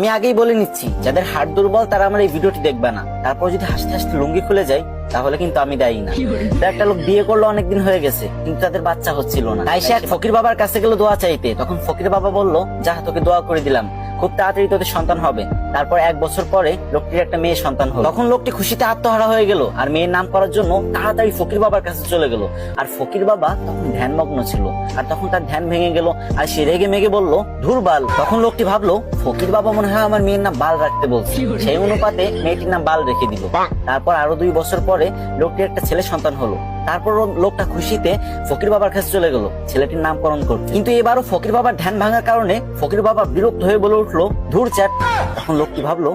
আমি আগেই বলে নিচ্ছি, যাদের হাড় দুর্বল তারা আমার এই ভিডিওটি দেখবে না। তারপর যদি হাসতে হাসতে লুঙ্গি খুলে যায় তাহলে কিন্তু আমি দায়ী না। তো একটা লোক বিয়ে করলো, অনেকদিন হয়ে গেছে, কিন্তু তাদের বাচ্চা হচ্ছিল না। তাই সে এক ফকির বাবার কাছে গেল দোয়া চাইতে। তখন ফকির বাবা বলল, যা তোকে দোয়া করে দিলাম, খুব তাড়াতাড়ি তোদের সন্তান হবে। তারপর 1 বছর পরে লোকটির একটা মেয়ে সন্তান হলো। তখন লোকটি খুশিতে আত্মহারা হয়ে গেল আর মেয়ের নাম করার জন্য তাড়াতাড়ি ফকির বাবার কাছে চলে গেল। আর ফকির বাবা তখন ধ্যানমগ্ন ছিল, আর তখন তার ধ্যান ভেঙে গেল আর সে রেগে মেগে বলল, ধুর বাল। তখন লোকটি ভাবলো, ফকির বাবা মনে হয় আমার মেয়ের নাম বাল রাখতে বলছে, সেই অনুপাতে মেয়েটির নাম বাল রেখে দিল। তারপর আরো 2 বছর পরে লোকটির একটা ছেলে সন্তান হলো। তারপর লোকটা খুশিতে ফকির বাবার কাছে চলে গেল ছেলেটির নামকরণ করতে। কিন্তু এবারও ফকির বাবার ধ্যান ভাঙার কারণে ফকির বাবা বিরক্ত হয়ে বলে উঠলো, ধুর চ্যাট। তখন লোকটি ভাবলো,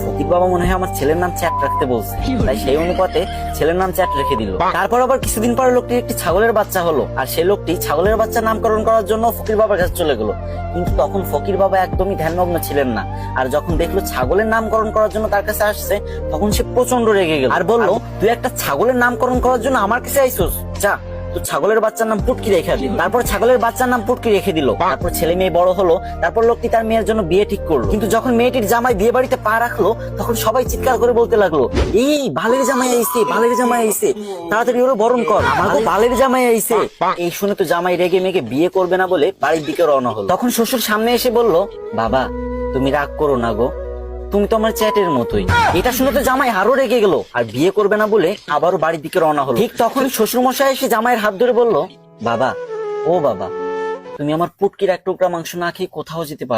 ফকির বাবা মনে হয় আমার ছেলের নাম চ্যাট রাখতে বলছে, তাই সেই অনুপাতে ছেলের নাম চ্যাট রেখে দিল। তারপর আবার কিছুদিন পরে লোকটির একটি ছাগলের বাচ্চা হলো, আর সেই লোকটি ছাগলের বাচ্চা নামকরণ করার জন্য ফকির বাবার কাছে চলে গেল। কিন্তু তখন ফকির বাবা একদমই ধ্যানমগ্ন ছিলেন না, আর যখন দেখলো ছাগলের নামকরণ করার জন্য তার কাছে আসছে, তখন সে প্রচন্ড রেগে গেল আর বলল, তুই একটা ছাগলের নামকরণ করার জন্য আমার কাছে আইসোস, যা তো ছাগলের বাচ্চার নাম পুটকি রেখে দিল। তারপর ছাগলের বাচ্চার নাম পুটকি রেখে দিল। তারপর ছেলে মেয়ে বড় হলো। তারপর লোকটি তার মেয়ের জন্য বিয়ে ঠিক করলো। কিন্তু যখন মেয়েটির জামাই বিয়ে বাড়িতে পা রাখলো, তখন সবাই চিৎকার করে বলতে লাগলো, এই বালের জামাই আইছে, বালের জামাই আইছে, তাড়াতাড়ি ওরা বরণ কর, আমাকে বালের জামাই আইছে। এই শুনে তো জামাই রেগে মেগে বিয়ে করবে না বলে বাড়ির দিকে রওনা হলো। তখন শ্বশুর সামনে এসে বলল, বাবা তুমি রাগ করো না গো, তুমি তো আমার চ্যাটের মতোই। এটা শুনে তো জামাই আরো রেগে গেল আর বিয়ে করবে না বলে আবারও বাড়ির দিকে রওনা হলো। ঠিক তখন শ্বশুর মশাই এসে জামাইয়ের হাত ধরে বলল, বাবা ও বাবা, তুমি আমার পুটকির 1 টুকরা মাংস না খেয়ে কোথাও যেতে পারো